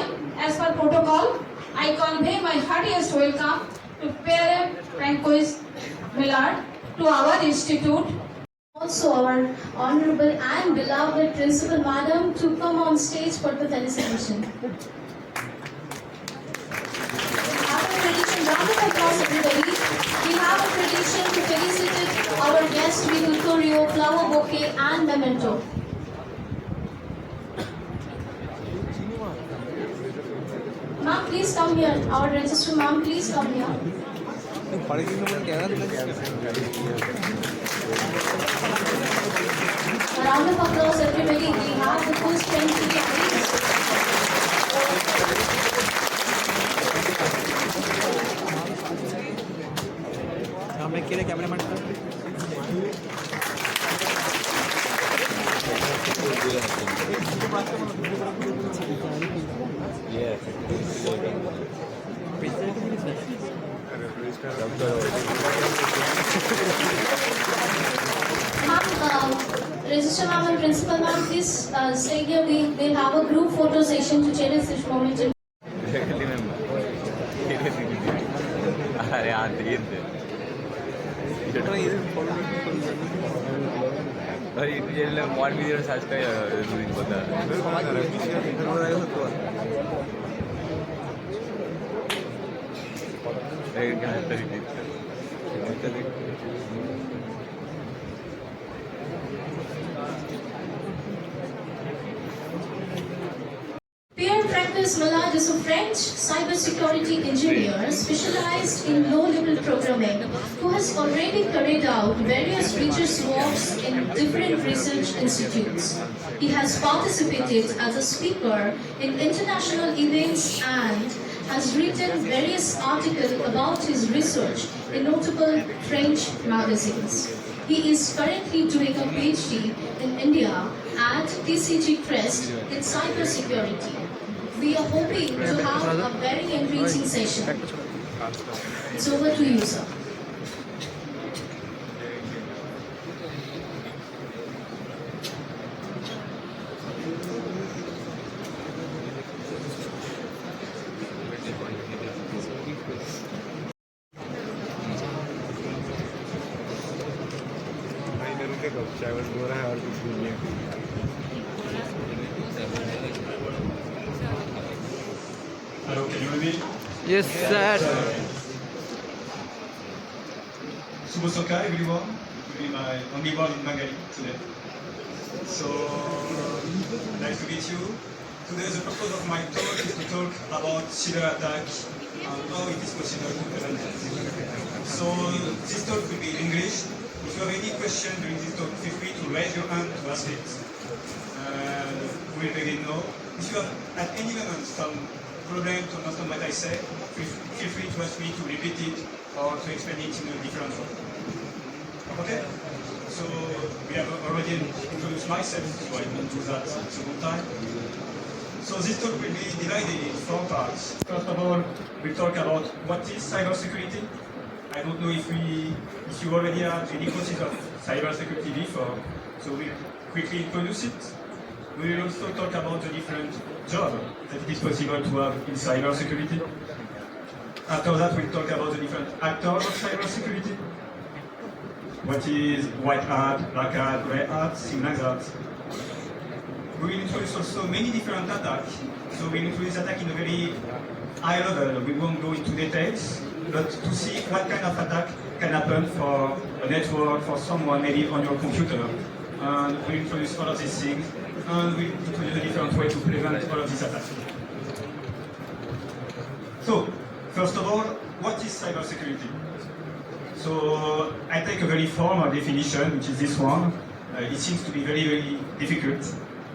time, as per protocol, I convey my heartiest welcome to Pierre François Maillard to our institute. Also our honorable and beloved principal madam to come on stage for the felicitation. Round of applause, everybody. We have a tradition to felicitate our guest with tutorial, flower bouquet and memento. Ma'am, please come here. Our registrar ma'am, please come here. A round of applause, everybody. We have the full strength to please. Cameraman Register ma'am and principal ma'am, please stay here. We will have a group photo session to cherish this moment. अरे हाँ देखते और ये mod video search कर दूरी पता Pierre François Maillard is a French cybersecurity engineer specialized in low-level programming who has already carried out various research works in different research institutes. He has participated as a speaker in international events and has written various articles about his research in notable French magazines. He is currently doing a PhD in India at TCG Crest in cybersecurity. We are hoping to have a very enriching session. It's over to you, sir. Hello, can you hear me? Yes, sir. Subosoka, everyone. It will be my only word in Bengali today. So, nice to meet you. Today, the purpose of my talk is to talk about cyber attack and how it is possible to prevent it. So, this talk will be in English. If you have any question during this talk, feel free to raise your hand to ask it. We'll begin now. If you have at any moment some problem to understand what I say, feel free to ask me to repeat it or to explain it in a different way. Okay? So we have already introduced myself, so I won't do that a second time. So this talk will be divided in 4 parts. First of all, we'll talk about what is cybersecurity. I don't know if you already had any courses of cybersecurity before, so we'll quickly introduce it. We will also talk about the different jobs that it is possible to have in cybersecurity. After that, we'll talk about the different actors of cybersecurity. What is white hat, black hat, grey hat, things like that. We will introduce also many different attacks. So we'll introduce attack in a very high level. We won't go into details, but to see what kind of attack can happen for a network, for someone maybe on your computer. And we'll introduce all of these things. And we'll introduce a different way to prevent all of these attacks. So, first of all, what is cybersecurity? So, I take a very formal definition, which is this one. It seems to be very, very difficult.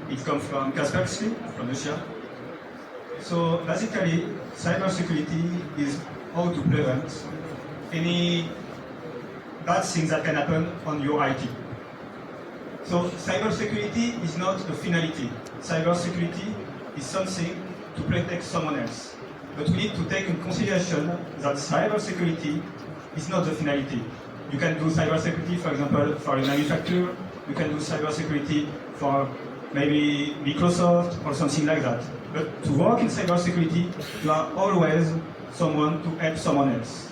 It comes from Kaspersky, from Russia. So, basically, cybersecurity is how to prevent any bad things that can happen on your IT. So cybersecurity is not a finality. Cybersecurity is something to protect someone else. But we need to take in consideration that cybersecurity is not the finality. You can do cybersecurity, for example, for a manufacturer. You can do cybersecurity for maybe Microsoft or something like that. But to work in cybersecurity, you are always someone to help someone else.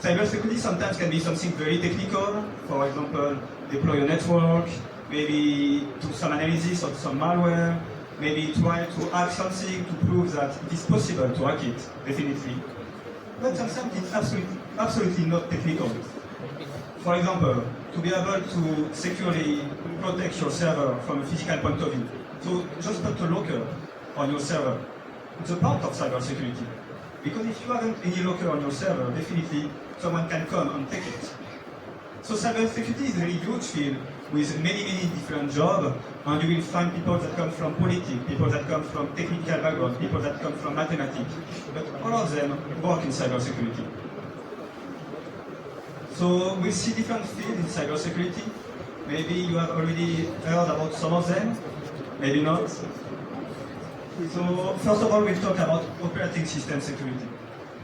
Cybersecurity sometimes can be something very technical, for example, deploy a network, maybe do some analysis of some malware, maybe try to hack something to prove that it is possible to hack it, definitely. But sometimes it's absolutely not technical. For example, to be able to securely protect your server from a physical point of view, so just put a locker on your server. It's a part of cybersecurity. Because if you haven't any locker on your server, definitely someone can come and take it. So cybersecurity is a really huge field with many different jobs, and you will find people that come from politics, people that come from technical background, people that come from mathematics, but all of them work in cybersecurity. So we see different fields in cybersecurity. Maybe you have already heard about some of them, maybe not. So first of all, we'll talk about operating system security.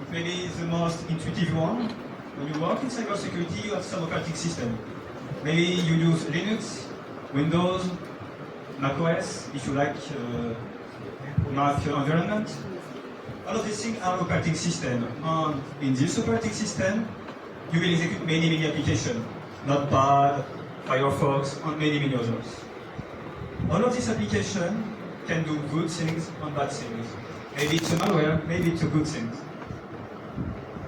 It may be the most intuitive one. When you work in cybersecurity, you have some operating system. Maybe you use Linux, Windows, macOS, if you like Mac environment. All of these things are operating system. And in this operating system, you will execute many applications. Notepad, Firefox, and many others. All of these applications can do good things and bad things. Maybe it's a malware, maybe it's a good thing.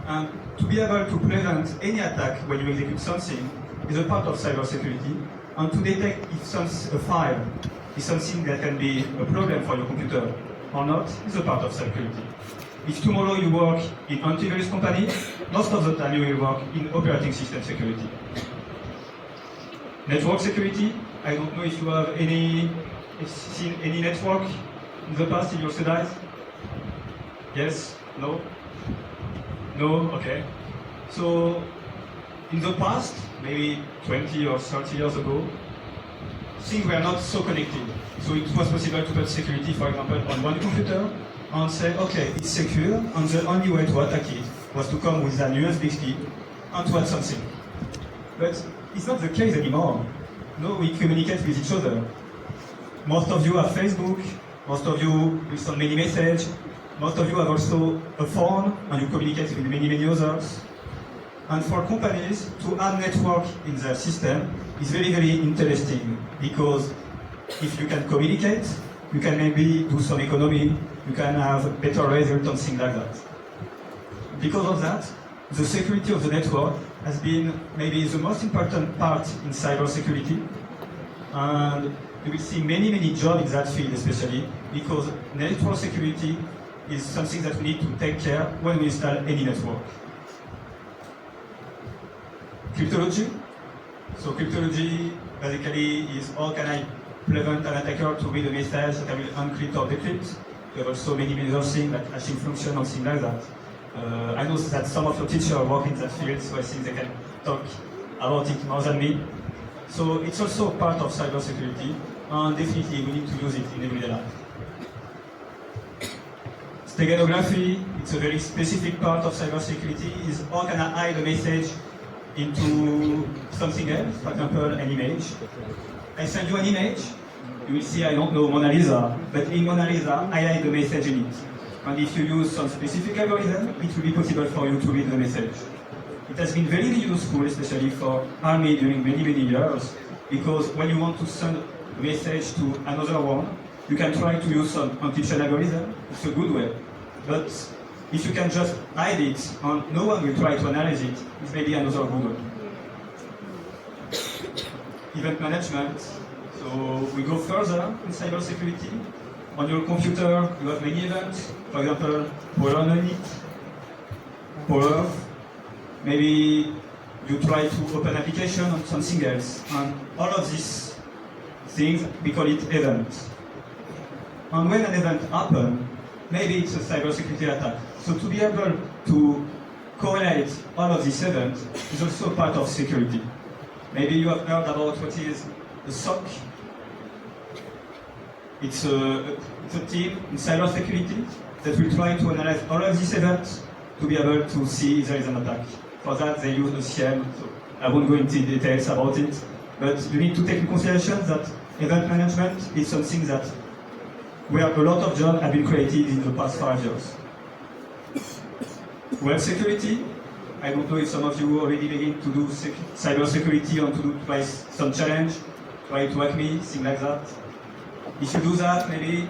And to be able to prevent any attack when you execute something is a part of cybersecurity. And to detect if a file is something that can be a problem for your computer or not is a part of security. If tomorrow you work in antivirus company, most of the time you will work in operating system security. Network security, I don't know if you have seen any network in the past in your studies? Yes? No? No? Okay. So, in the past, maybe 20 or 30 years ago, things were not so connected. So it was possible to put security, for example, on one computer and say, okay, it's secure, and the only way to attack it was to come with an USB stick and to add something. But it's not the case anymore. No, we communicate with each other. Most of you have Facebook, most of you will send many messages, most of you have also a phone and you communicate with many others. And for companies to add network in their system is very interesting because if you can communicate, you can maybe do some economy, you can have better results and things like that. Because of that, the security of the network has been maybe the most important part in cybersecurity. And you will see many jobs in that field especially because network security is something that we need to take care when we install any network. Cryptology. So cryptology basically is how can I prevent an attacker to read a message that I will encrypt or decrypt. We have also many other things like hashing function or things like that. I know that some of your teachers work in that field, so I think they can talk about it more than me. So it's also part of cybersecurity, and definitely we need to use it in everyday life. Steganography, it's a very specific part of cybersecurity, is how can I hide a message into something else, for example, an image. I send you an image, you will see, I don't know, Mona Lisa, but in Mona Lisa, I hide the message in it. And if you use some specific algorithm, it will be possible for you to read the message. It has been very useful, especially for army during many years, because when you want to send a message to another one, you can try to use some encryption algorithm. It's a good way. But if you can just hide it and no one will try to analyze it, it's maybe another good way. Event management. So we go further in cybersecurity. On your computer, you have many events. For example, power on it, power. Maybe you try to open application or something else. And all of these things, we call it events. And when an event happens, maybe it's a cybersecurity attack. So to be able to correlate all of these events is also part of security. Maybe you have heard about what is a SOC. It's a team in cybersecurity that will try to analyze all of these events to be able to see if there is an attack. For that, they use a CM, so I won't go into details about it, but you need to take into consideration that event management is something that where a lot of jobs have been created in the past 5 years. Web security, I don't know if some of you already begin to do cyber security or to try some challenge, try to hack me, things like that. If you do that, maybe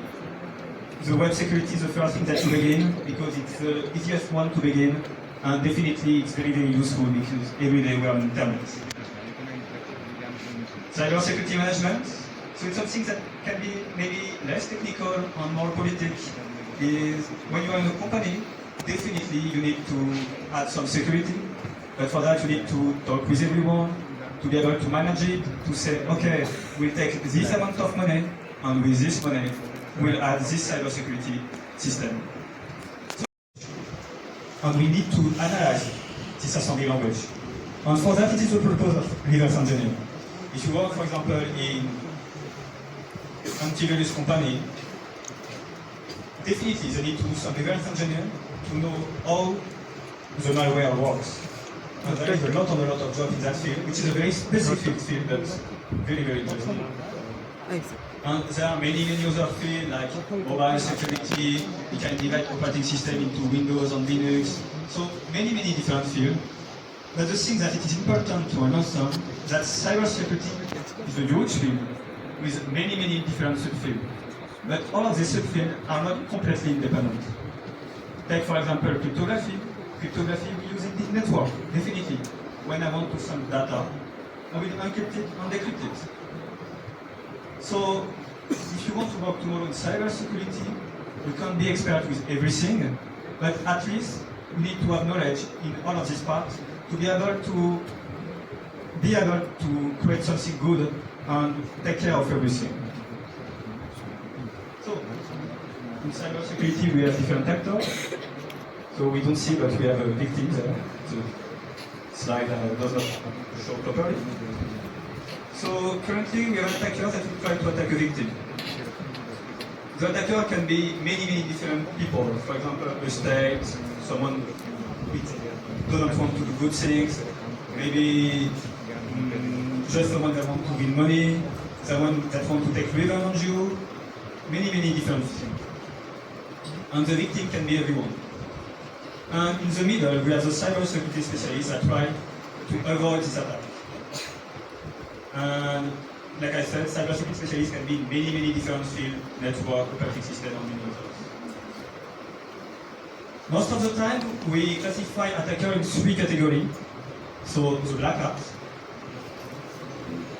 the web security is the first thing that you begin because it's the easiest one to begin, and definitely it's very, very useful because every day we are on internet. Cyber security management, so it's something that can be maybe less technical and more politic, is when you are in a company, definitely you need to add some security, but for that you need to talk with everyone, to be able to manage it, to say, okay, we'll take this amount of money, and with this money, we'll add this cybersecurity system. And we need to analyze this assembly language. And for that, it is the purpose of reverse engineering. If you work, for example, in antivirus company, definitely they need to do some reverse engineering to know how the malware works. And there is a lot of jobs in that field, which is a very specific field, but very, very interesting. And there are many other fields like mobile security. You can divide operating system into Windows and Linux. So many different fields. But the thing that it is important to understand that cybersecurity is a huge field with many different subfields. But all of these subfields are not completely independent. Take for example cryptography. Cryptography we use in the network, definitely. When I want to send data, I will encrypt it and decrypt it. So, if you want to work tomorrow in cybersecurity, you can't be expert with everything, but at least you need to have knowledge in all of these parts to be able to create something good and take care of everything. So, in cybersecurity we have different actors. So we don't see, but we have victims there. The slide does not show properly. So currently we have attackers that will try to attack a victim. The attacker can be many different people. For example, a state, someone who doesn't want to do good things, maybe just someone that wants to win money, someone that wants to take revenge on you, many different things. And the victim can be everyone. And in the middle, we have the cybersecurity specialists that try to avoid this attack. And like I said, cybersecurity specialists can be in many different fields, network, operating system, and many others. Most of the time, we classify attackers in 3 categories. So the black hat.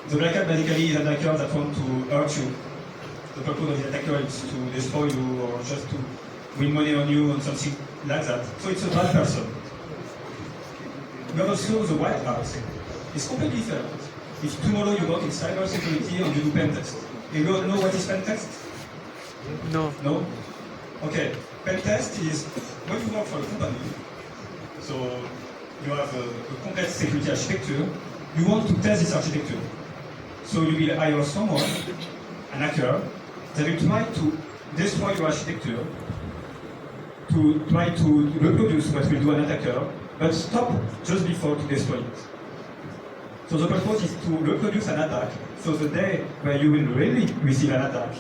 The black hat basically is attackers that want to hurt you. The purpose of the attacker is to destroy you or just to win money on you and something like that. So it's a bad person. We have also the white hat. It's completely different. If tomorrow you work in cybersecurity and you do pen test, you don't know what is pen test? No. No? Okay. Pen test is when you work for a company, so you have a complex security architecture, you want to test this architecture. So you will hire someone, an hacker, that will try to destroy your architecture, to try to reproduce what will do an attacker, but stop just before to destroy it. So the purpose is to reproduce an attack, so the day where you will really receive an attack,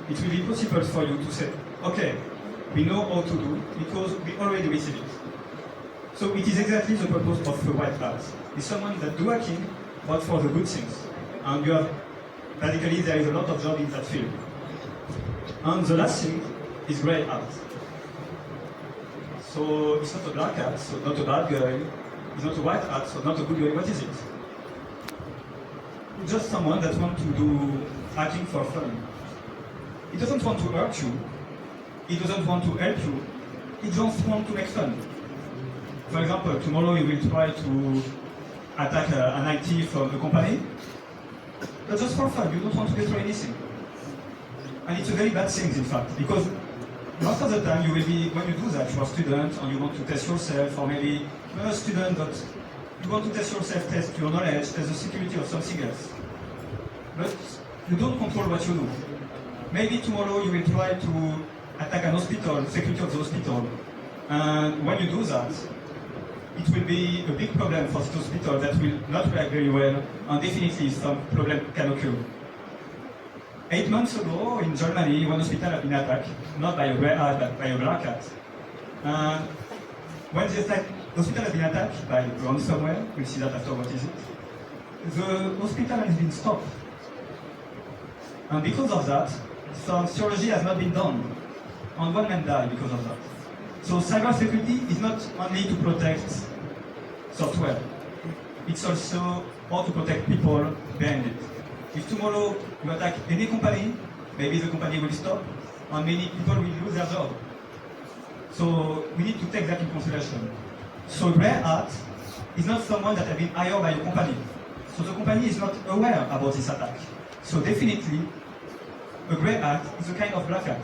it will be possible for you to say, okay, we know how to do because we already received it. So it is exactly the purpose of the white hat. It's someone that do hacking, but for the good things. And you have, basically there is a lot of job in that field. And the last thing is gray hat. So it's not a black hat, so not a bad guy. It's not a white hat, so not a good guy. What is it? Just someone that wants to do hacking for fun. He doesn't want to hurt you. He doesn't want to help you. He just wants to make fun. For example, tomorrow you will try to attack an IT from the company, but just for fun. You don't want to destroy anything. And it's a very bad thing, in fact, because most of the time you will be, when you do that, you're a student and you want to test yourself, or maybe you're a student but you want to test yourself, test your knowledge, test the security of something else. But you don't control what you do. Maybe tomorrow you will try to attack an hospital, security of the hospital. And when you do that, it will be a big problem for the hospital that will not react very well, and definitely some problem can occur. 8 months ago in Germany, one hospital had been attacked, not by a grey hat, but by a black hat. And when the hospital has been attacked by ransomware, we'll see that after what is it, the hospital has been stopped. And because of that, some surgery has not been done. And one man died because of that. So cybersecurity is not only to protect software, it's also how to protect people behind it. If tomorrow you attack any company, maybe the company will stop, and many people will lose their job. So we need to take that in consideration. So grey hat is not someone that has been hired by a company. So the company is not aware about this attack. So definitely, a grey hat is a kind of black hat.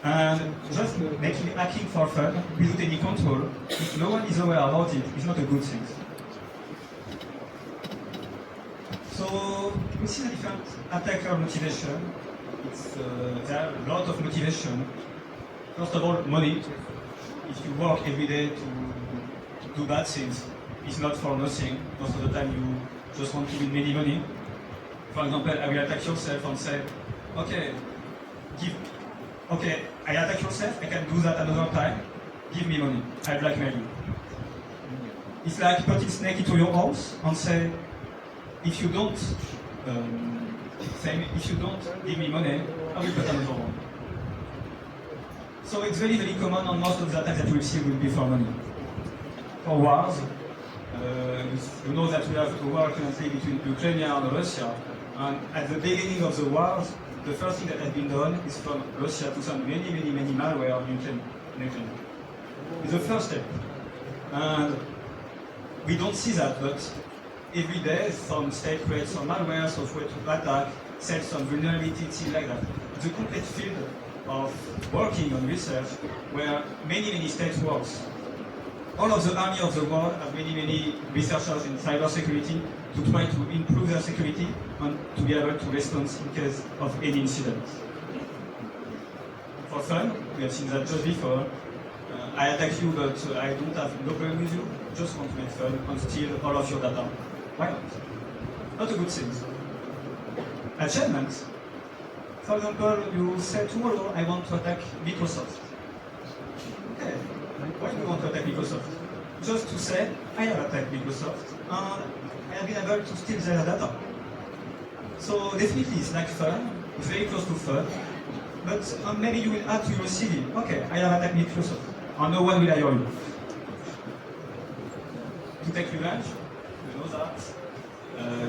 And just making hacking for fun, without any control, if no one is aware about it, is not a good thing. So we see the different attacker motivation. There are a lot of motivation. First of all, money. If you work every day to do bad things, it's not for nothing. Most of the time you just want to win many money. For example, I will attack yourself and say, okay, I attack yourself, I can do that another time, give me money, I blackmail you. It's like putting snake into your house and say, if you don't give me money, I will put another one. So it's very, very common, and most of the attacks that you will see will be for money. For wars, you know that we have a war currently between Ukraine and Russia, and at the beginning of the wars, the first thing that has been done is from Russia to send many malware in Ukraine. It's the first step. And we don't see that, but every day some state creates some malware, software to attack, sells some vulnerability, things like that. It's a complete field of working on research where many states work. All of the army of the world have many researchers in cybersecurity to try to improve their security and to be able to respond in case of any incident. For fun, we have seen that just before. I attack you, but I don't have no problem with you. Just want to make fun and steal all of your data. Why not? Not a good thing. Achievement. For example, you say tomorrow I want to attack Microsoft. Okay. Why do you want to attack Microsoft? Just to say, I have attacked Microsoft and I have been able to steal their data. So definitely it's like fun, it's very close to fun, but maybe you will add to your CV, okay, I have attacked Microsoft, and no one will hire you. To take revenge, you know that.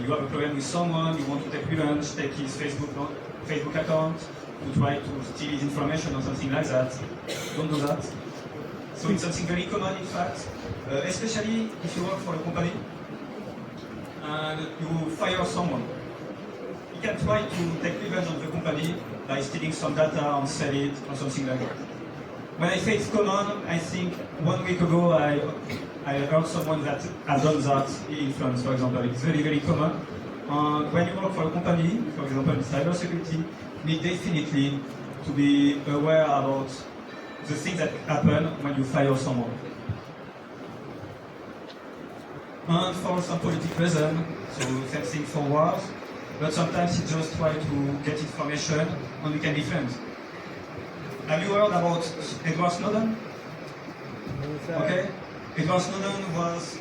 You have a problem with someone, you want to take revenge, take his Facebook account, to try to steal his information or something like that. Don't do that. So it's something very common, in fact, especially if you work for a company and you fire someone. You can try to take revenge on the company by stealing some data and sell it or something like that. When I say it's common, I think 1 week ago I heard someone that has done that in France, for example. It's very common. And when you work for a company, for example in cybersecurity, you need definitely to be aware about the things that happen when you fire someone. And for some political reason, so same thing for wars, but sometimes you just try to get information and you can be friends. Have you heard about Edward Snowden? Okay. Edward Snowden was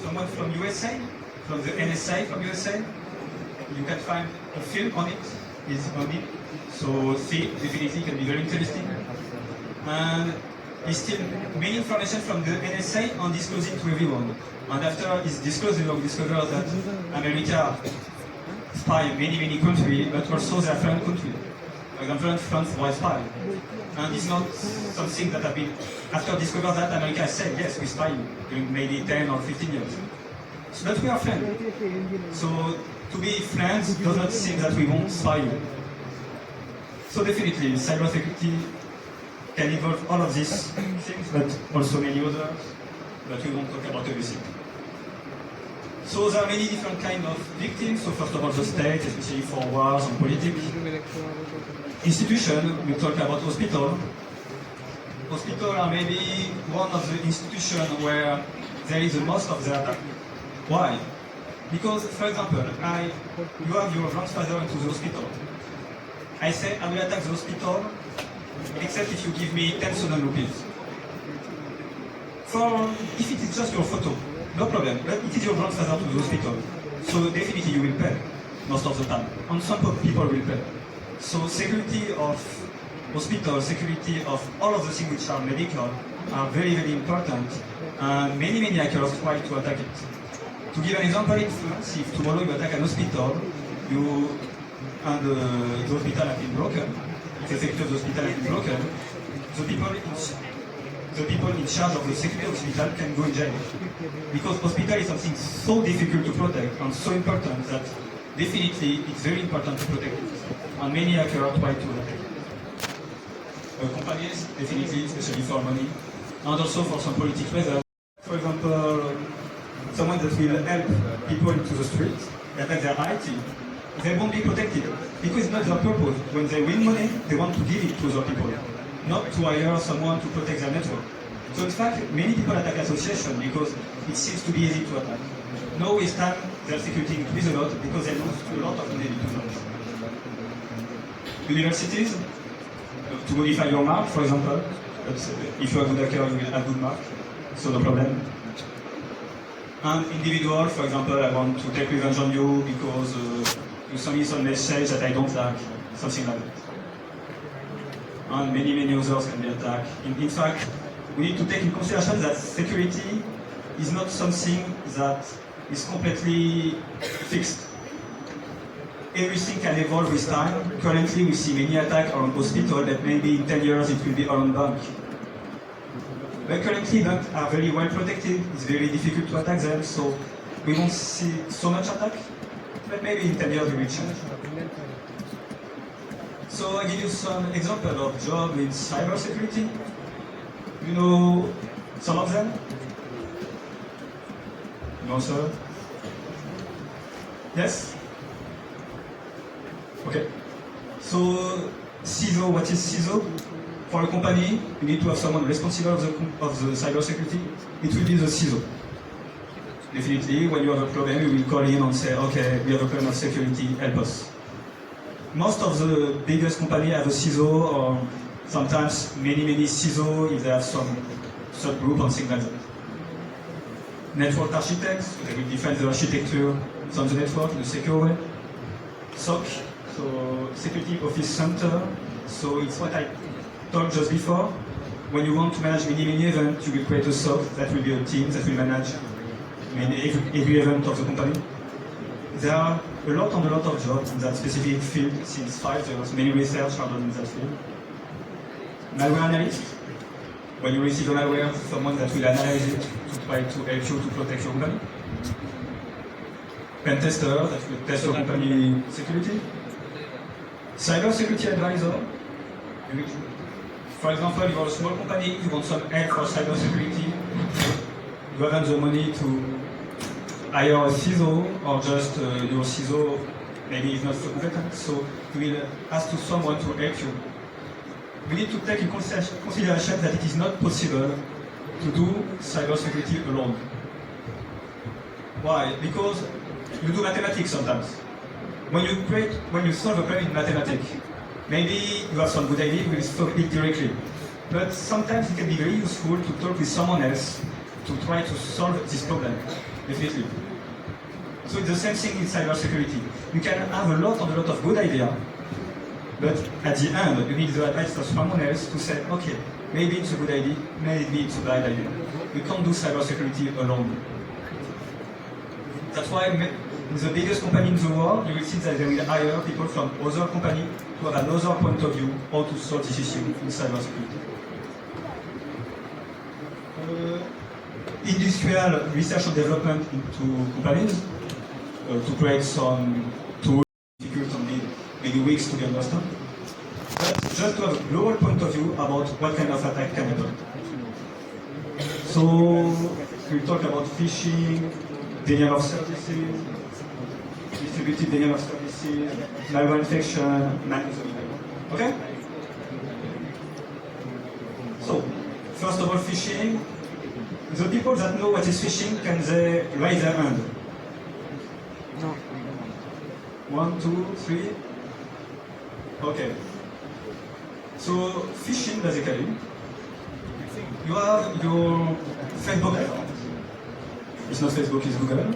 someone from USA, from the NSA from USA. You can find a film on it, it's on it. So see, definitely can be very interesting. And he steals many information from the NSA and discloses it to everyone. And after his disclosure, we discovered that America spy many countries, but also their friend country. For example, France was spy. And it's not something that have been, after discover that, America has said, yes, we spy during maybe 10 or 15 years. So, but we are friends. So to be friends does not mean that we won't spy you. So definitely, cybersecurity can involve all of these things, but also many others, but we won't talk about everything. So there are many different kinds of victims. So first of all, the state, especially for wars and politics. Institution, we talk about hospital. Hospital are maybe one of the institutions where there is the most of the attack. Why? Because, for example, you have your grandfather into the hospital, I say I will attack the hospital, except if you give me 10,000 rupees. If it is just your photo, no problem, but it is your grandfather to the hospital. So definitely you will pay, most of the time. And some people will pay. So security of hospital, security of all of the things which are medical are very, very important. And many hackers try to attack it. To give an example in France, if tomorrow you attack an hospital, and the hospital has been broken, if the security of the hospital has been broken, the people in charge of the security of the hospital can go in jail. Because hospital is something so difficult to protect and so important that definitely it's very important to protect it. And many hackers try to attack it. Companies, definitely, especially for money, and also for some political reasons. For example, someone that will help people into the street, attack their IT, they won't be protected because it's not their purpose. When they win money, they want to give it to other people, not to hire someone to protect their network. So in fact, many people attack associations because it seems to be easy to attack. Now with time, their security increases a lot because they lose a lot of money to them. Universities, to modify your mark, for example, but if you are a good hacker, you will have good mark, so no problem. And individual, for example, I want to take revenge on you because you send me some message that I don't like, something like that. And many others can be attacked. In fact, we need to take in consideration that security is not something that is completely fixed. Everything can evolve with time. Currently, we see many attacks around hospital that maybe in 10 years it will be around bank. But currently, banks are very well protected. It's very difficult to attack them, so we won't see so much attack. But maybe in 10 years, we will change. So I give you some examples of jobs in cybersecurity. You know some of them? No, sir? Yes? Okay. So CISO, what is CISO? For a company, you need to have someone responsible of the cybersecurity. It will be the CISO. Definitely, when you have a problem, you will call in and say, okay, we have a problem of security, help us. Most of the biggest companies have a CISO, or sometimes many CISO if they have some subgroup and things like that. Network architects, they will define the architecture on the network in a secure way. SOC, so Security Office Center, so it's what I told just before. When you want to manage many events, you will create a SOC that will be a team that will manage every event of the company. There are a lot of jobs in that specific field since 5 years. Many research are done in that field. Malware analyst. When you receive a malware, someone that will analyze it to try to help you to protect your company. Pen tester that will test your company security. Cyber security advisor. For example, you are a small company, you want some help for cyber security. You haven't the money to hire a CISO, or just your CISO maybe is not so competent, so you will ask to someone to help you. We need to take in consideration that it is not possible to do cybersecurity alone. Why? Because you do mathematics sometimes. When you solve a problem in mathematics, maybe you have some good idea, you will solve it directly. But sometimes it can be very useful to talk with someone else to try to solve this problem, definitely. So it's the same thing in cybersecurity. You can have a lot of good ideas, but at the end, you need the advice of someone else to say, okay, maybe it's a good idea, maybe it's a bad idea. You can't do cybersecurity alone. That's why in the biggest company in the world, you will see that they will hire people from other companies to have another point of view how to solve this issue in cybersecurity. Industrial research and development into companies to create some tools, difficult and maybe weeks to be understood. But just to have a global point of view about what kind of attack can happen. So we'll talk about phishing, denial of services, distributed denial of services, malware infection, okay? So, first of all, phishing. The people that know what is phishing, can they raise their hand? No. 1, 2, 3. Okay. So phishing basically, you have your Facebook account. It's not Facebook, it's Google.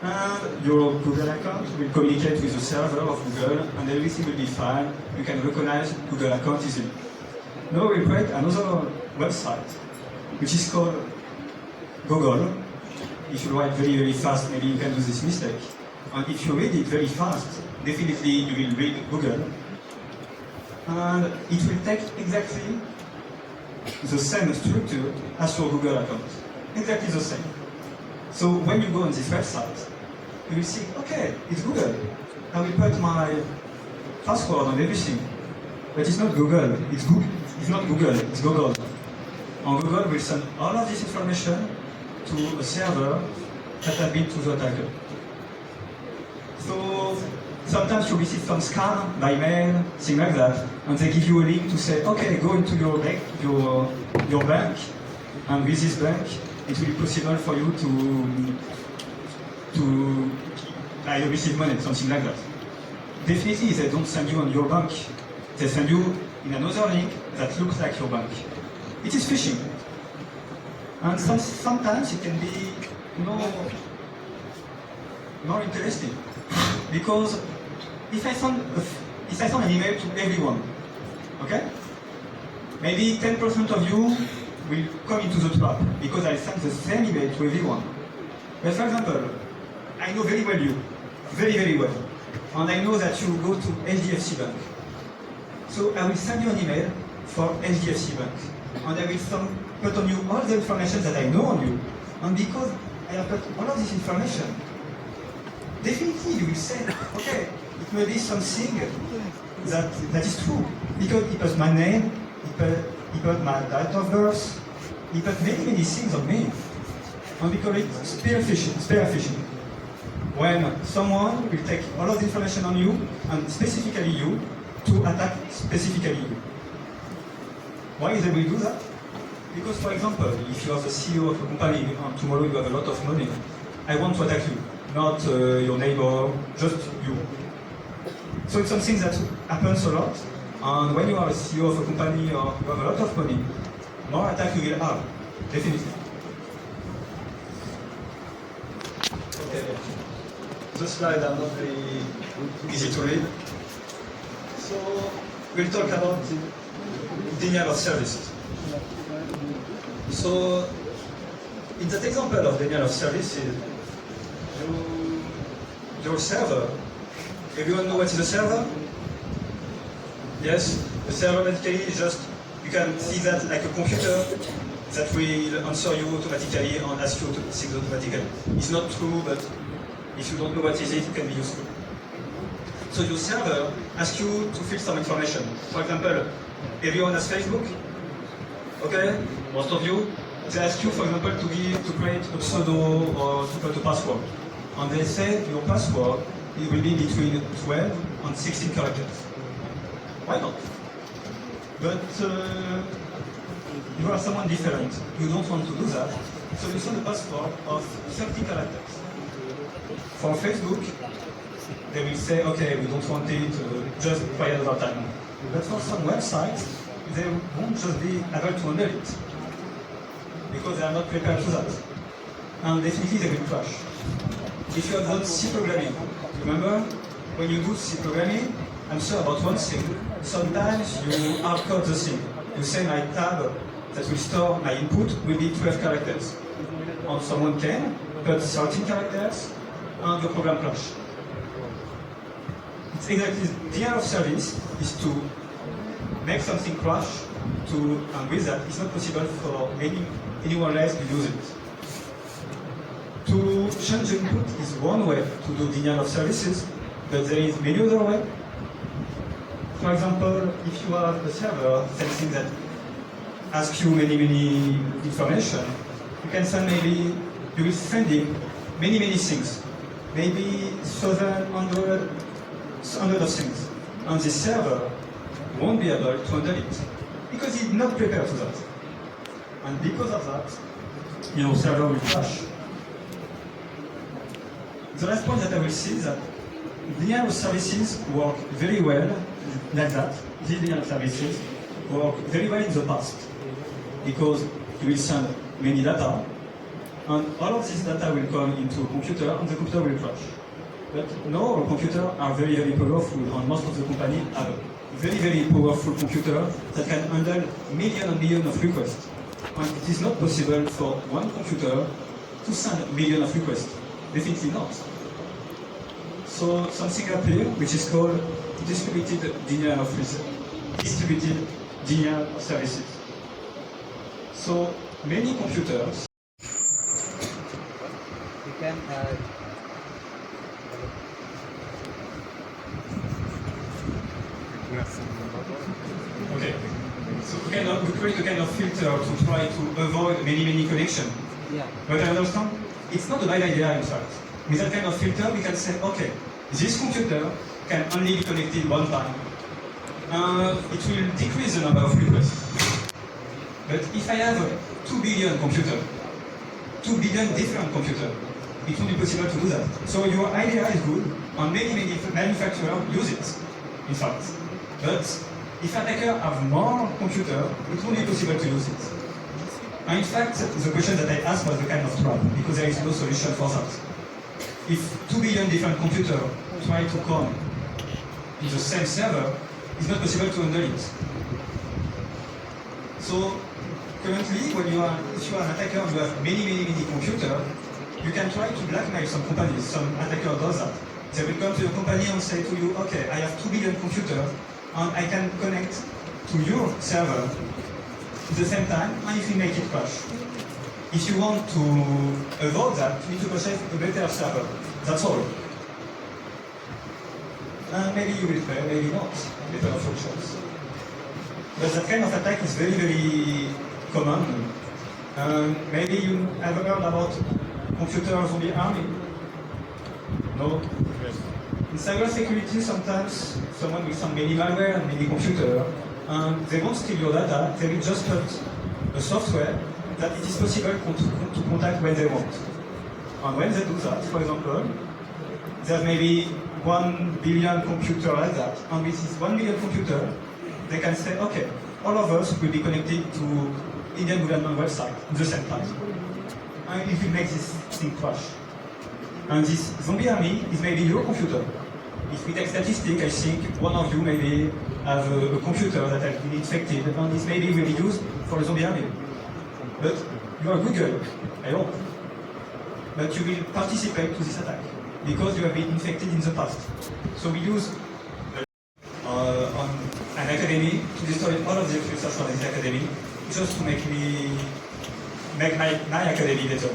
And your Google account will communicate with the server of Google and everything will be fine. You can recognize Google account easily. Now we create another website which is called Google. If you write very, very fast, maybe you can do this mistake. And if you read it very fast, definitely you will read Google. And it will take exactly the same structure as your Google account. Exactly the same. So when you go on this website, you will see, okay, it's Google. I will put my password and everything. But it's not Google, it's Google. It's not Google, it's Google. And Google will send all of this information to a server that has been to the attacker. So sometimes you receive some scam by mail, things like that, and they give you a link to say, okay, go into your bank, and with this bank, it will be possible for you to receive money, something like that. Definitely, they don't send you on your bank. They send you in another link that looks like your bank. It is phishing. And sometimes it can be more interesting. Because if I send an email to everyone, okay? Maybe 10% of you will come into the trap because I send the same email to everyone. But for example, I know very well you, very, very well. And I know that you go to HDFC Bank. So I will send you an email for HDFC Bank. And I will put on you all the information that I know on you. And because I have put all of this information, definitely you will say, okay, it may be something that is true. Because it was my name, it put my date of birth, it put many, many things on me. And we call it spear phishing. When someone will take all of the information on you, and specifically you, to attack specifically you. Why they will do that? Because, for example, if you are the CEO of a company and tomorrow you have a lot of money, I want to attack you, not your neighbor, just you. So it's something that happens a lot, and when you are a CEO of a company or you have a lot of money, more attack you will have, definitely. Okay. The slides are not very easy to read. So we'll talk about denial of services. So in that example of denial of services, your server, everyone know what is a server? Yes, the server basically is just, you can see that like a computer that will answer you automatically and ask you to things automatically. It's not true, but if you don't know what is it, it can be useful. So your server asks you to fill some information. For example, everyone has Facebook, okay? Most of you. They ask you, for example, to create a pseudo or to put a password. And they say your password it will be between 12 and 16 characters. Why not? But you are someone different. You don't want to do that. So you send a password of 30 characters. For Facebook, they will say, okay, we don't want it, just try another time. But for some websites, they won't just be able to handle it because they are not prepared to that. And definitely they will crash. If you have done C programming, remember, when you do C programming, I'm sure about one thing. Sometimes you hardcode the thing. You say my tab that will store my input will be 12 characters. And someone can put 13 characters and your program crash. It's exactly the end of service is to make something crash and with that it's not possible for anyone else to use it. To change the input is one way to do denial of services, but there is many other ways. For example, if you have a server something that asks you many information, you can send you will send him many things. Maybe 100 of things. And the server won't be able to handle it because he's not prepared for that. And because of that, your server will crash. The last point that I will see is that denial of services work very well like that. These denial of services work very well in the past because you will send many data and all of this data will come into a computer and the computer will crash. But now our computers are very, very powerful and most of the companies have a very, very powerful computer that can handle millions and millions of requests. And it is not possible for one computer to send millions of requests. Definitely not. So something up here which is called distributed denial of services. So many computers You can okay. So we create a kind of filter to try to avoid many connections. yeah. But I understand it's not a bad idea in fact. With that kind of filter we can say, okay, this computer can only be connected one time. It will decrease the number of requests. But if I have 2 billion computers, 2 billion different computers, it won't be possible to do that. So your idea is good, and many manufacturers use it, in fact. But if attackers have more computers, it won't be possible to use it. And in fact, the question that I asked was the kind of trap, because there is no solution for that. If 2 billion different computers try to come in the same server, it's not possible to handle it. So currently, if you are an attacker and you have many computers, you can try to blackmail some companies. Some attacker does that. They will come to your company and say to you, okay, I have 2 billion computers and I can connect to your server at the same time and it will make it crash. If you want to avoid that, you need to purchase a better server. That's all. And maybe you will pay, maybe not. Better of your choice. But that kind of attack is very common. Maybe you have heard about computer zombie army? No? In cybersecurity, sometimes someone will send many malware and many computers, and they won't steal your data, they will just put a software that it is possible to contact when they want. And when they do that, for example, there's maybe 1 billion computer like that, and with this 1 billion computer, they can say, okay, all of us will be connected to Indian government website at the same time. And it will make this thing crash. And this zombie army is maybe your computer. If we take statistics, I think one of you maybe have a computer that has been infected, and this maybe will be used for a zombie army. But you are Google, I hope. But you will participate to this attack because you have been infected in the past. So we use on an academy to destroy all of the research on this academy, just to make my academy better.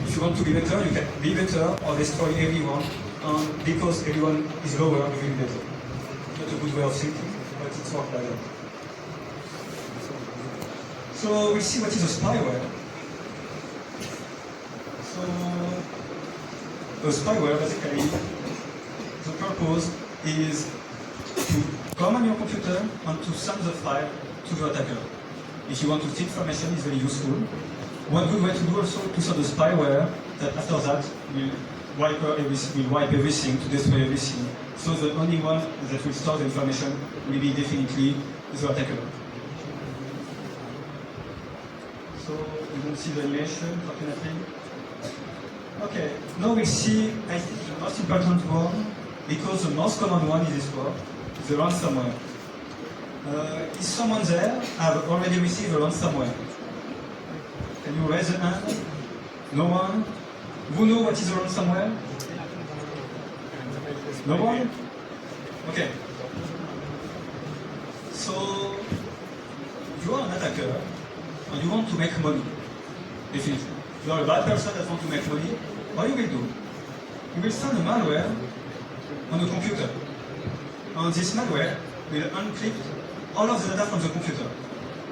If you want to be better, you can be better or destroy everyone, and because everyone is lower, you will be better. Not a good way of thinking, but it's work like that. So we'll see what is a spyware. So a spyware, basically, the purpose is to come on your computer and to send the file to the attacker. If you want to see information, it's very useful. One good way to do also to send a spyware that after that will wipe everything, to destroy everything. So the only one that will store the information will be definitely the attacker. So we don't see the animation, fortunately. Okay, now we see, I think, the most important one, because the most common one is this one, the ransomware. Is someone there have already received a ransomware? Can you raise a hand? No one? Who know what is a ransomware? No one? Okay. So, you are an attacker and you want to make money. Definitely. You are a bad person that wants to make money. What you will do? You will send a malware on a computer. And this malware will encrypt all of the data from the computer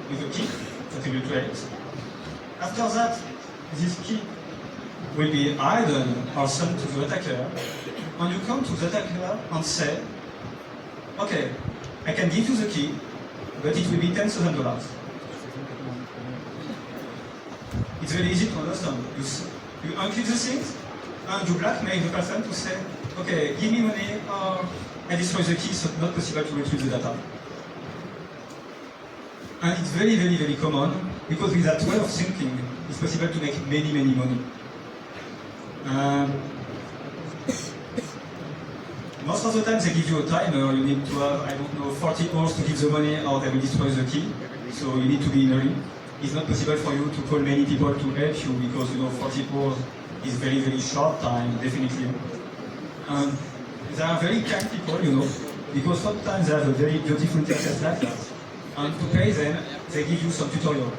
with a key that you will create. After that, this key will be hidden or sent to the attacker, and you come to the attacker and say, okay, I can give you the key, but it will be $10,000. It's very easy to understand. You encrypt the things, and you blackmail the person to say, okay, give me money or I destroy the key, so it's not possible to retrieve the data. And it's very, very, very common because with that way of thinking, it's possible to make many, many money. Most of the time they give you a timer, you need to have, I don't know, 40 hours to give the money or they will destroy the key. So you need to be in a hurry. It's not possible for you to call many people to help you because 40 hours is very, very short time, definitely. And they are very kind people, because sometimes they have a very beautiful interface like that. And to pay them, they give you some tutorial.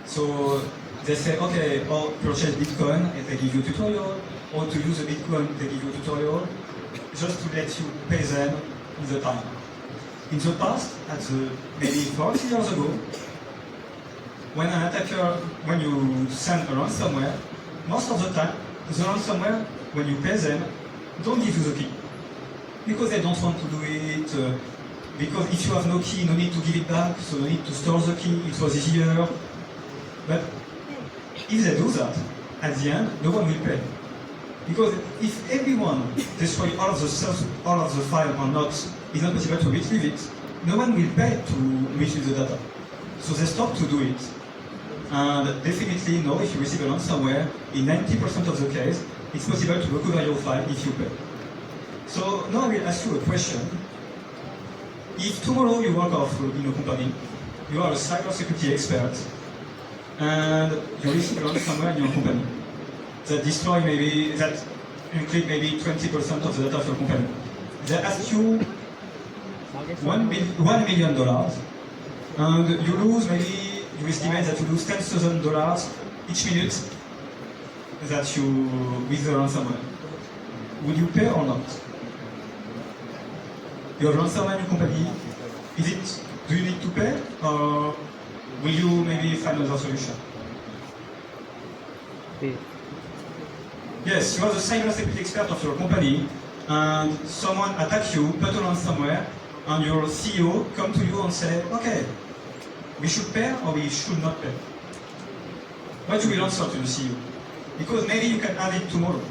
So they say, okay, or purchase Bitcoin, and they give you a tutorial, or to use the Bitcoin, they give you a tutorial, just to let you pay them in the time. In the past, maybe 40 years ago, when an attacker, when you send a ransomware, most of the time, the ransomware, when you pay them, don't give you the key. Because they don't want to do it, because if you have no key, no need to give it back, so no need to store the key, it was easier. But if they do that, at the end, no one will pay. Because if everyone destroys all of the file or not, it's not possible to retrieve it, no one will pay to retrieve the data. So they stop to do it. And definitely no, if you receive a ransomware, in 90% of the case, it's possible to recover your file if you pay. So now I will ask you a question. If tomorrow you work in a company, you are a cybersecurity expert, and you receive a ransomware in your company that encrypt maybe 20% of the data of your company. They ask you $1 million, and you lose maybe, you estimate that you lose $10,000 each minute that you with the ransomware. Would you pay or not? You have ransomware in your company. Do you need to pay, or will you maybe find another solution? Yes, you are the cybersecurity expert of your company, and someone attacks you, put a ransomware, and your CEO come to you and say, okay, we should pay or we should not pay. What you will answer to the CEO? Because maybe you can have it tomorrow.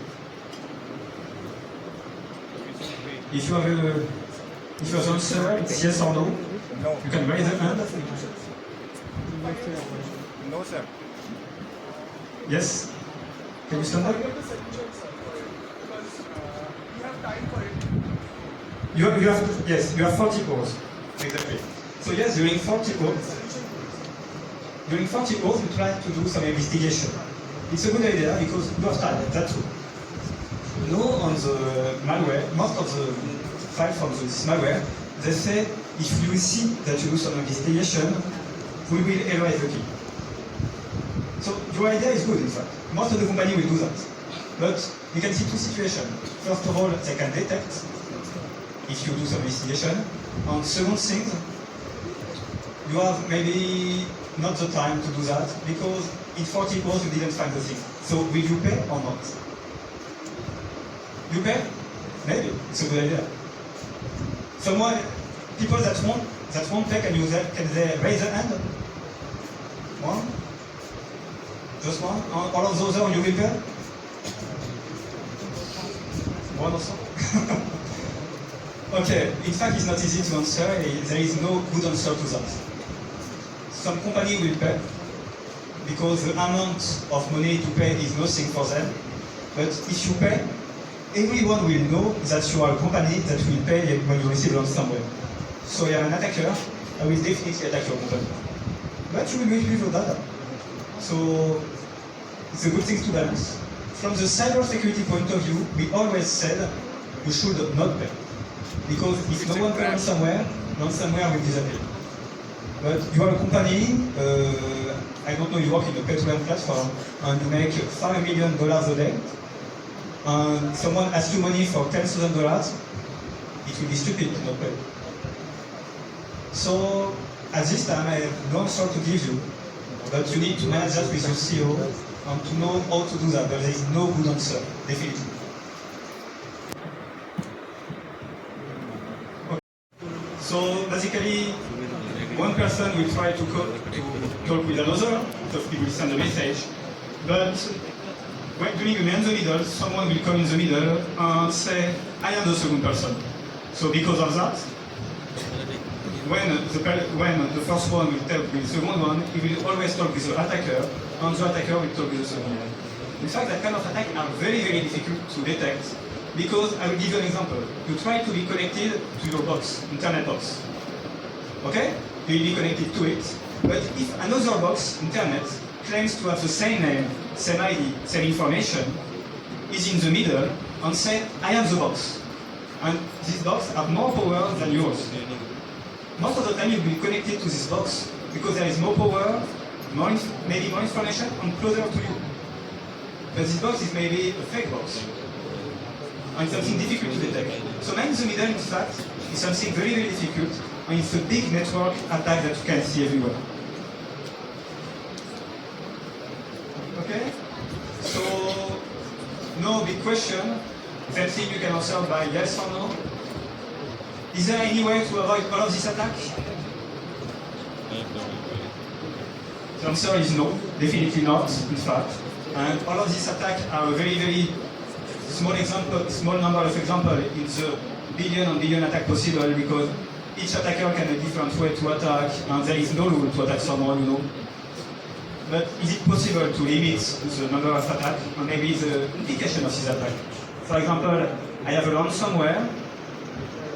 If you have an answer, it's yes or no. No. You can raise the hand. No, sir. Yes? Can you stand up? You have 40 hours. Exactly. So yes, during 40 hours, we try to do some investigation. It's a good idea because you have time, that's true. No, on the malware, most of the files from this malware, they say if you see that you do some investigation, we will erase the key. So your idea is good, in fact. Most of the company will do that. But you can see two situations. First of all, they can detect if you do some investigation. And second thing, you have maybe not the time to do that because in 40 hours you didn't find the thing. So will you pay or not? You pay? Maybe. It's a good idea. People that won't pay, can they raise their hand? One? Just one? All of those you will pay? One or so? Okay, in fact it's not easy to answer. There is no good answer to that. Some company will pay because the amount of money to pay is nothing for them. But if you pay, everyone will know that you are a company that will pay when you receive ransomware. So you are an attacker, I will definitely attack your company. But you will retrieve your data. So it's a good thing to balance. From the cybersecurity point of view, we always said you should not pay. Because if no one pays ransomware will disappear. But you are a company, I don't know, you work in a pay-to-earn platform and you make $5 million a day, and someone asks you money for $10,000, it will be stupid to not pay. So at this time I have no answer to give you, but you need to manage that with your CEO and to know how to do that, but there is no good answer, definitely. Okay. So basically, one person will try to talk with another, so he will send a message, but when doing a man in the middle, someone will come in the middle and say, I am the second person. So because of that, when the first one will talk with the second one, he will always talk with the attacker, and the attacker will talk with the second one. In fact, that kind of attack are very, very difficult to detect, because I will give you an example. You try to be connected to your box, internet box. Okay? You will be connected to it. But if another box, internet, claims to have the same name, same ID, same information, is in the middle, and say, I am the box. And this box have more power than yours. Most of the time you will be connected to this box because there is more power, maybe more information, and closer to you. But this box is maybe a fake box. And something difficult to detect. So man in the middle, in fact, is something very, very difficult, and it's a big network attack that you can see everywhere. Okay? So, no big question. That thing you can answer by yes or no. Is there any way to avoid all of this attack? The answer is no, definitely not, in fact. And all of these attacks are a very, very small number of examples in the billion and billion attack possible, because each attacker can have a different way to attack, and there is no rule to attack someone, you know. But is it possible to limit the number of attacks, and maybe the implication of this attack? For example, I have a ransomware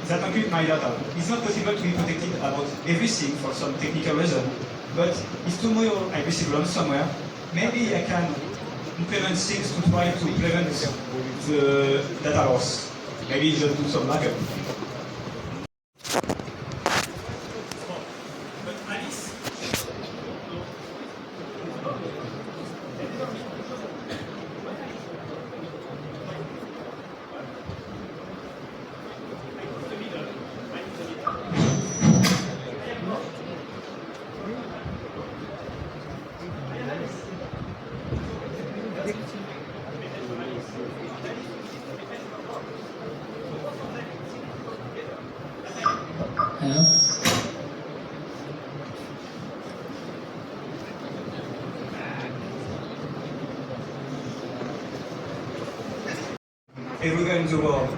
that encrypts my data. It's not possible to be protected about everything for some technical reason, but if tomorrow I receive ransomware, maybe I can implement things to try to prevent the data loss. Maybe just do some backup. Hello? Everywhere in the world,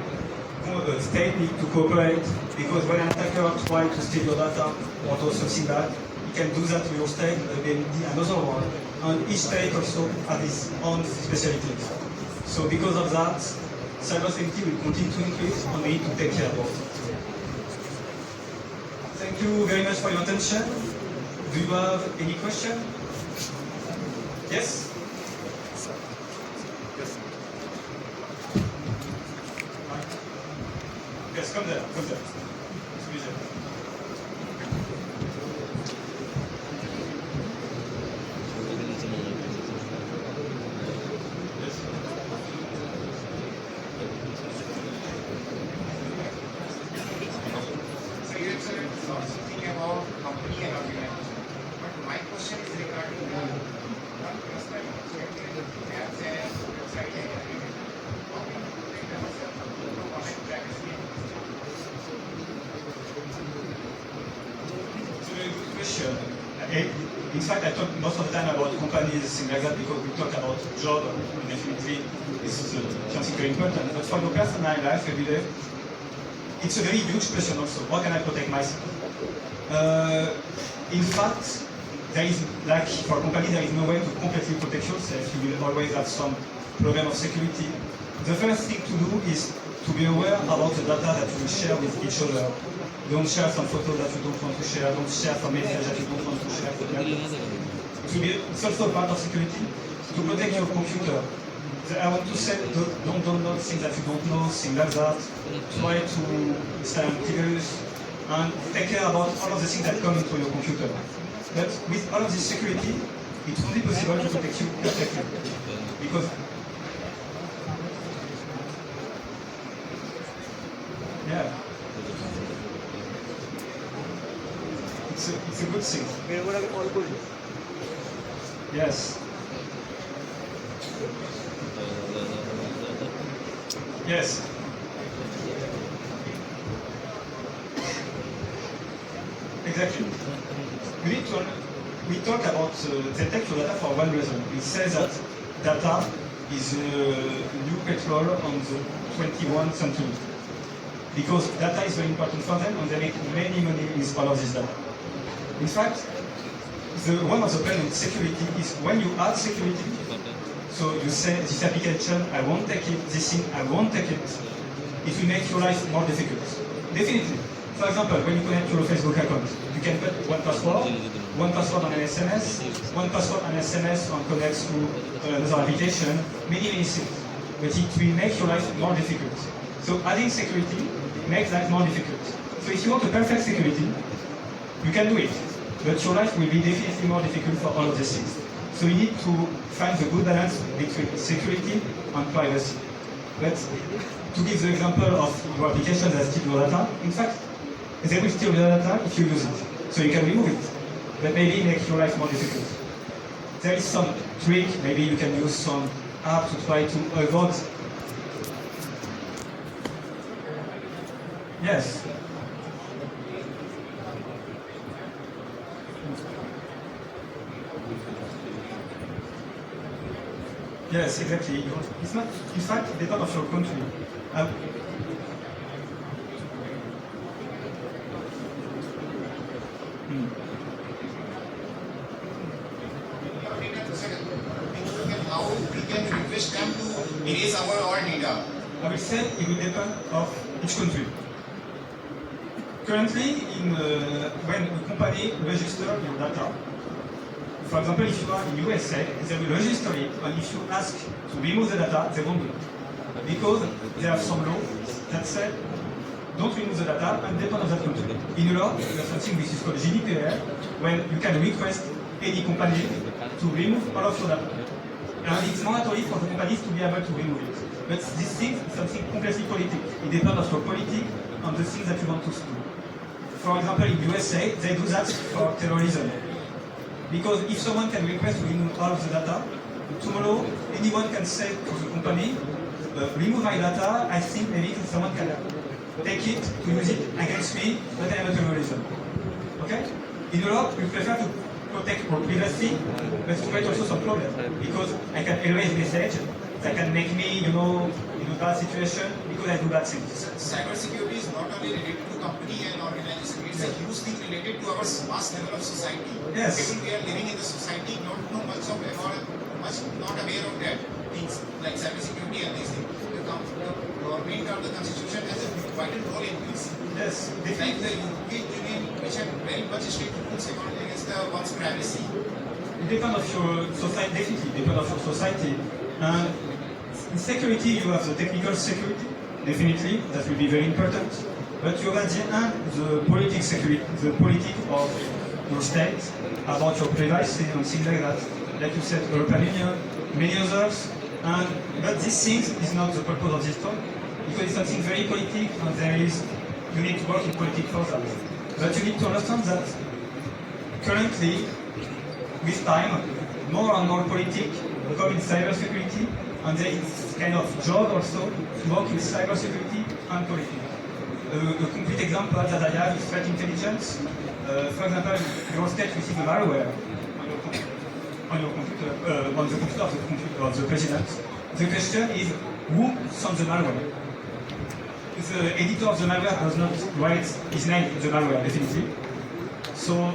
the state needs to cooperate, because when an attacker tries to steal your data or do something bad, he can do that to your state, then another one. And each state also has its own specialties. So because of that, cybersecurity will continue to increase, and we need to take care of it. Thank you very much for your attention. Do you have any question? Yes? Yes, come there, come there. Excuse me. Something about company and organization. But my question is regarding the non-personal apps and website and everything. How can we protect ourselves from online privacy? It's a very good question. In fact, I talk most of the time about companies, things like that, because we talk about job, and definitely this is something very important. But for your personal life every day, it's a very huge question also. How can I protect myself? In fact, there is, like for a company, there is no way to completely protect yourself. You will always have some problem of security. The first thing to do is to be aware about the data that you will share with each other. Don't share some photos that you don't want to share. Don't share some messages that you don't want to share. It's also a part of security to protect your computer. I want to say, don't download things that you don't know, things like that. Try to install antivirus and take care about all of the things that come into your computer. But with all of this security, it's only possible to protect you perfectly. Because, yeah, it's a good thing. Yes. Yes. Exactly. We talk about they take your data for one reason. It says that data is new petrol on the 21st century. Because data is very important for them, and they make many money with all of this data. In fact, one of the problems with security is when you add security, so you say this application, I won't take it, this thing, I won't take it, it will make your life more difficult. Definitely. For example, when you connect your Facebook account, you can put one password on an SMS, one password on an SMS and connects to another application, many things. But it will make your life more difficult. So adding security makes life more difficult. So if you want a perfect security, you can do it. But your life will be definitely more difficult for all of these things. So you need to find the good balance between security and privacy. But to give the example of your application that steals your data, in fact, they will steal your data if you use it. So you can remove it, but maybe make your life more difficult. There is some trick, maybe you can use some app to try to avoid. Yes. Yes, exactly. It's not, in fact, the part of your country. How we can request them to erase our data? I will say it will depend of each country. Currently, when a company registers your data, for example, if you are in USA, they will register it, and if you ask to remove the data, they won't do it. Because they have some law that said, don't remove the data and depend on that country. In Europe, there's something which is called GDPR, when you can request any company to remove all of your data. And it's mandatory for the companies to be able to remove it. But this thing is something completely political. It depends on your politics and the things that you want to do. For example, in USA, they do that for terrorism. Because if someone can request to remove all of the data, tomorrow anyone can say to the company, remove my data, I think maybe someone can take it to use it against me, but I am a terrorism. Okay? In Europe, we prefer to protect our privacy, but to create also some problem. Because I can erase message that can make me, in a bad situation because I do bad things. Cybersecurity is not only related to company and organization, it's a huge thing related to our vast level of society. Yes. People we are living in the society don't know much of not aware of that things like cybersecurity and these things. The government or the constitution has a vital role in this. Yes, Like the UK Union, which have very much strict rules against one's privacy. it depends on your society, definitely, depends on your society. And in security, you have the technical security, definitely, that will be very important. But you have at the end the political security, the politics of your state, about your privacy and things like that. Like you said, European Union, many others. But this thing is not the purpose of this talk, because it's something very political, and you need to work in politics for that. But you need to understand that currently, with time, more and more politics come in cybersecurity, and there is kind of job also to work in cybersecurity and politics. A complete example that I have is threat intelligence. For example, your state receives a malware on the computer of the president. The question is, who sent the malware? The editor of the malware does not write his name in the malware, definitely. So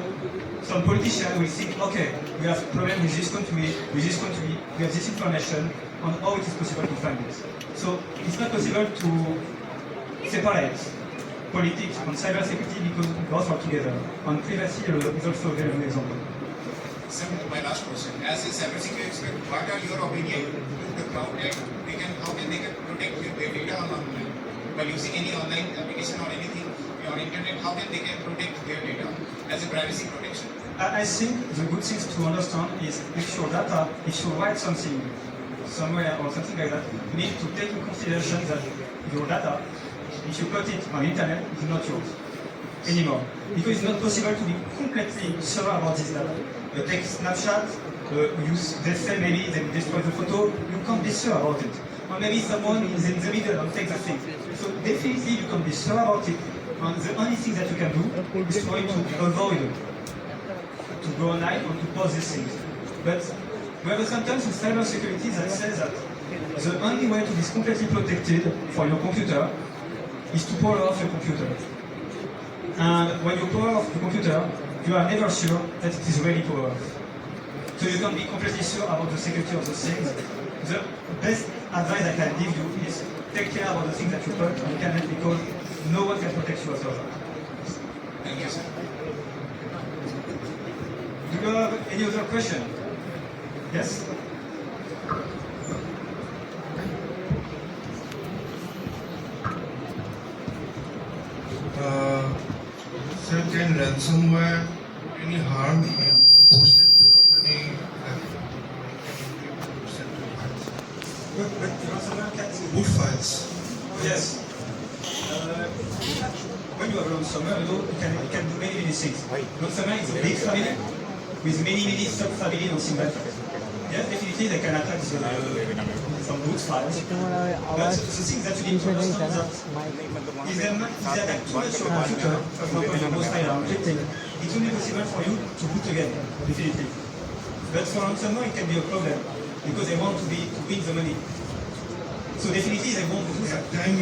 some politician will think, okay, we have a problem with this country, we have this information, on how it is possible to find it. So it's not possible to separate politics and cybersecurity because both are together. And privacy is also a very good example. So my last question, as a cybersecurity expert, what are your opinion to the cloud that how can they protect their data online? By using any online application or anything on internet, how can they protect their data as a privacy protection? I think the good thing to understand is if your data, if you write something somewhere or something like that, you need to take in consideration that your data, if you put it on internet, it's not yours anymore. Because it's not possible to be completely sure about this data. Take Snapchat, they say maybe they destroy the photo, you can't be sure about it. Or maybe someone is in the middle and takes the thing. So definitely you can be sure about it. And the only thing that you can do is try to avoid to go online and to post these things. But we have a sentence in cybersecurity that says that the only way to be completely protected for your computer is to power off your computer. And when you power off the computer, you are never sure that it is really powered off. So you can't be completely sure about the security of those things. The best advice I can give you is take care about the things that you put on the internet because no one can protect you after that. Thank you, sir. Do you have any other question? Yes? Sir, can ransomware any harm in posted any boot files? Yes. When you have ransomware, it can do many things. Ransomware is a big family with many sub-families on single files. Yes, definitely they can attack some boot files. But the thing that you need to understand is that if they attack too much your computer, for example, the most files are encrypted, it's only possible for you to boot again, definitely. But for ransomware, it can be a problem because they want to win the money. So definitely they won't do that. Time,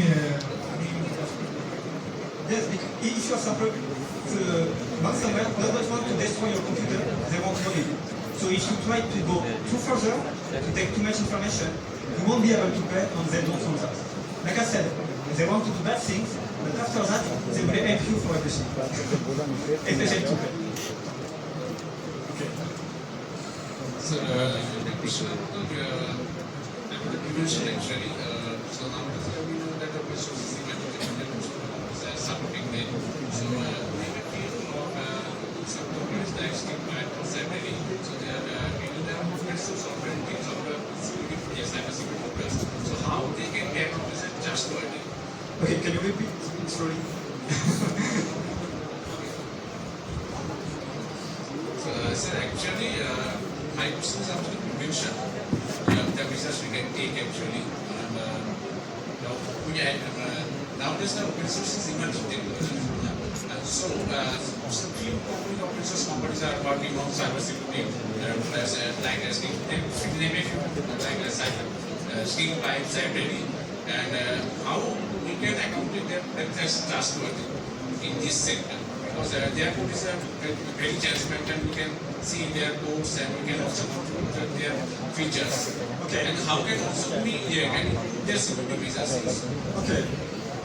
Yes, because if you are sample, the ransomware does not want to destroy your computer, they won't know it. So if you try to go too further, to take too much information, you won't be able to pay and they don't want that. Like I said, they want to do bad things, but after that, they will help you for everything. Especially to pay. Okay. Sir, the question about the prevention actually. So now we know that the resources are supporting them. So we have some companies that still buy separately. So they are giving them resources of things of the security, cybersecurity plus. So how they can get on this trustworthy? Okay, can you repeat slowly? Sir, actually, my question is about the prevention. The research we can take actually. Nowadays, the open source is emerging technology. So few open source companies are working on cybersecurity, like they make like cyber steel pipe, cybersecurity, and how we can accomplish that that's trustworthy in this sector. Because their code is very transparent and we can see their codes and we can also control their features. Okay. And how can also we and their security measures. Okay.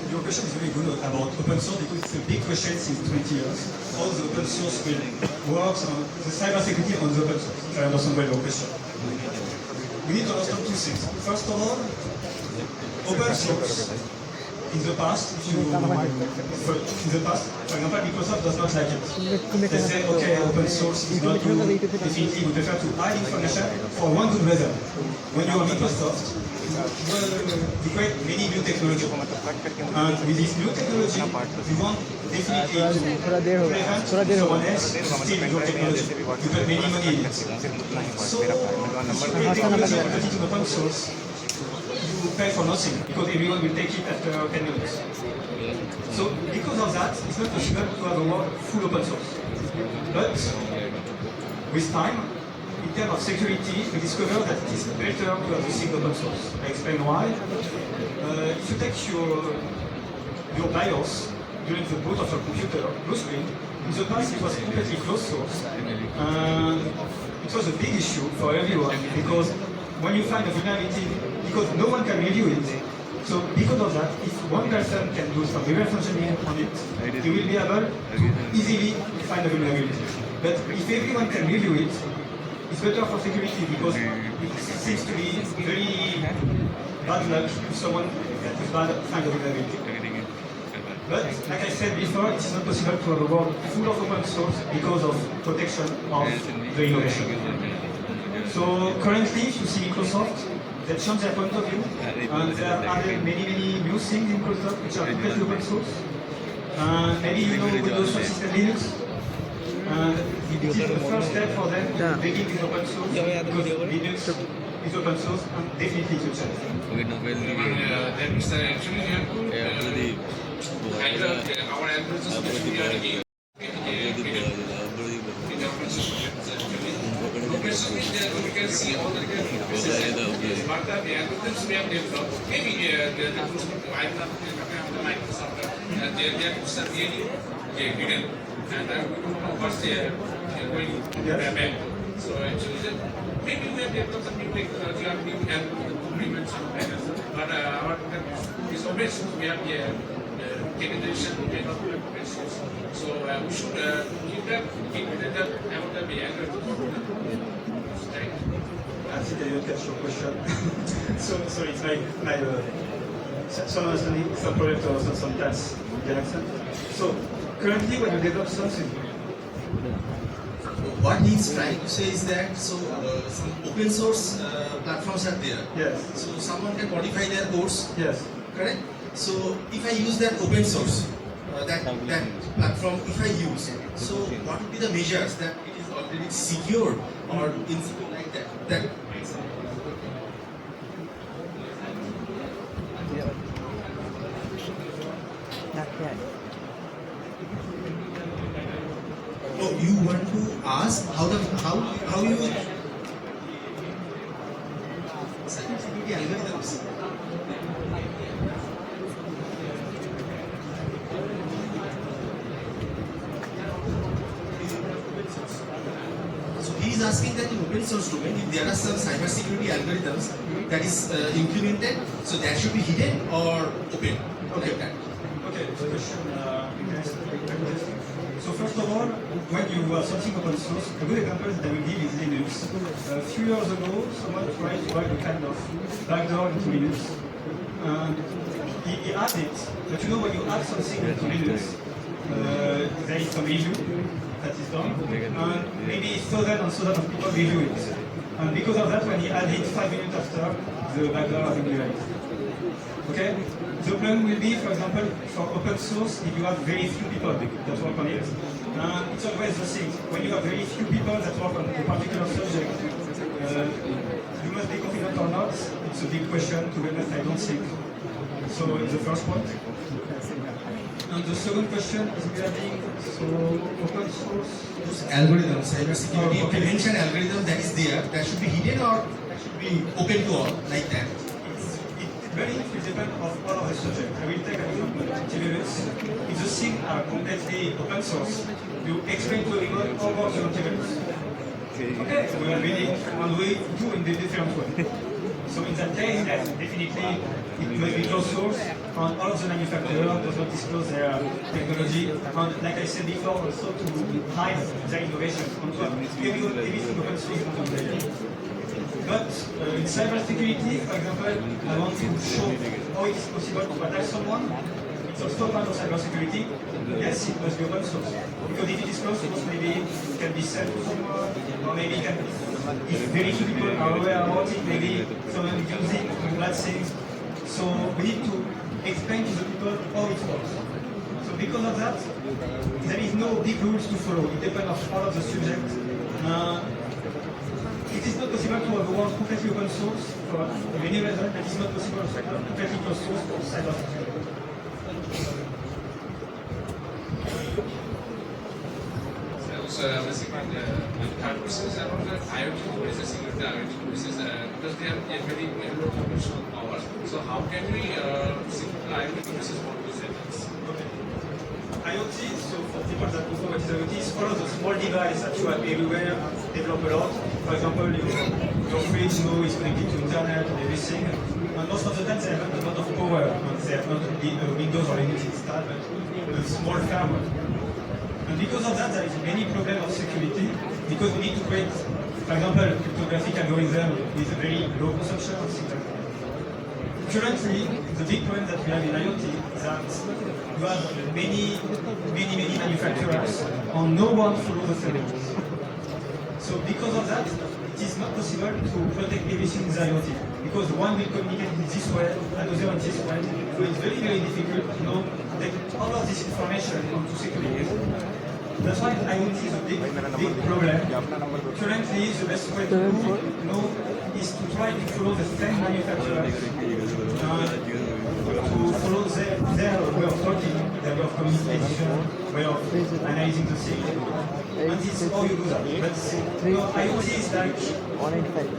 Your question is very good about open source because it's a big question since 20 years. How the open source will work on the cyber security on the open source. If I understand well your question. We need to understand two things. First of all, open source. In the past, for example, Microsoft does not like it. They say, okay, open source is not good. Definitely, we prefer to hide information for one good reason. When you are Microsoft, you create many new technology. And with this new technology, you want definitely to prevent someone else to steal your technology. You put many money in it. So, if you create technology and put it in open source, you pay for nothing because everyone will take it after 10 minutes. So because of that, it's not possible to have a world full open source. But with time, in terms of security, we discover that it is better to have this thing open source. I explain why. If you take your BIOS during the boot of your computer, blue screen, in the past it was completely closed source. And it was a big issue for everyone because when you find a vulnerability, because no one can review it. So because of that, if one person can do some reverse engineering on it, he will be able to easily find a vulnerability. But if everyone can review it, it's better for security because it seems to be very bad luck if someone is bad find a vulnerability. But like I said before, it is not possible to have a world full of open source because of protection of the innovation. So currently, if you see Microsoft, they change their point of view, and there are added many new things in Microsoft which are completely open source. Maybe you know Windows System Linux, and it is the first step for them to begin with open source because Linux is open source and definitely it will change. That means that actually we have to handle our algorithms we are giving. Open source means that we can see all the different businesses. But the algorithms we have developed, maybe the tools like the Microsoft, their tools are really hidden, and we don't know what's there going back. So actually, maybe we have developed some new technology or new agreements, but it's obvious we have taken the decision to make up open source. So we should keep that about the algorithm. Right? I think I didn't catch your question. So sorry, it's my some understanding, some problem to also sometimes the accent. So currently when you develop something, what he's trying to say is that some open source platforms are there. yes, So someone can modify their codes, yes. correct? So if I use that open source, that platform, if I use, so what would be the measures that it is already secured or insecure like that? Oh, you want to ask how you cybersecurity algorithms? So he is asking that in open source domain, if there are some cybersecurity algorithms that is implemented, so that should be hidden or open, Okay. like that. Okay, the question so first of all, when you have something open source, a good example that I will give is Linux. A few years ago, someone tried to write a kind of backdoor into Linux. And he had it, but you know when you add something into Linux, there is some review that is done, and maybe thousands and thousands of people review it. And because of that, when he added 5 minutes after, the backdoor has been realized. Okay? The problem will be, for example, for open source, if you have very few people that work on it, it's always the same. When you have very few people that work on a particular subject, you must be confident or not. It's a big question, to be honest, I don't think. So it's the first point. And the second question is regarding open source. Those algorithms, cybersecurity Okay. prevention algorithm that is there, that should be hidden or that should be open to all, like that. It very much will depend on all of the subject. I will take an example. TVS. If the things are completely open source, you explain to everyone how works your TVS. Okay, we are reading and we do in the different way. So in that case, yes, definitely it must be closed source, and all of the manufacturers does not disclose their technology. And like I said before, also to hide their innovation. And to have everything open source on the But in cybersecurity, for example, I want to show how it is possible to attack someone. It's also part of cybersecurity. Yes, it must be open source. Because if it is closed source, maybe it can be sent to someone, or maybe it can, if very few people are aware about it, maybe someone use it to bad things. So we need to explain to the people how it works. So because of that, there is no big rules to follow. It depends on all of the subjects. It is not possible to have a world completely open source for many reasons, but it's not possible to have completely closed source for cybersecurity. So basically, the third question is about the IoT devices, security IoT devices, because they are very low computational power. So how can we secure IoT devices for those settings? IoT, so for people that don't know what is IoT, is all of the small devices that you have everywhere, develop a lot. For example, your fridge is connected to internet and everything. And most of the time they have a lot of power. And they have not Windows or Linux installed, but a small firmware. And because of that, there is many problems of security, because we need to create, for example, cryptographic algorithm with a very low consumption of things like that. Currently, the big problem that we have in IoT is that you have many manufacturers, and no one follows the same rules. So because of that, it is not possible to protect everything in the IoT, because one will communicate in this way, another in this way. So it's very difficult to know that all of this information onto security. That's why IoT is a big problem. Currently, the best way to know is to try to follow the same manufacturers, to follow their way of talking, their way of communication, way of analyzing the thing. and this is how you do that. But IoT is like,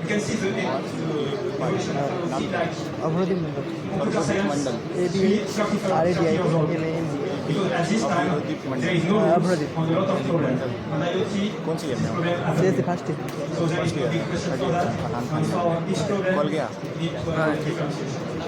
you can see the evolution of IoT like computer science, 30 years old. Because at this time, there is no rules on a lot of problems. On IoT, this problem has a so there is a big question for that. And for each problem, we need to have differentiation.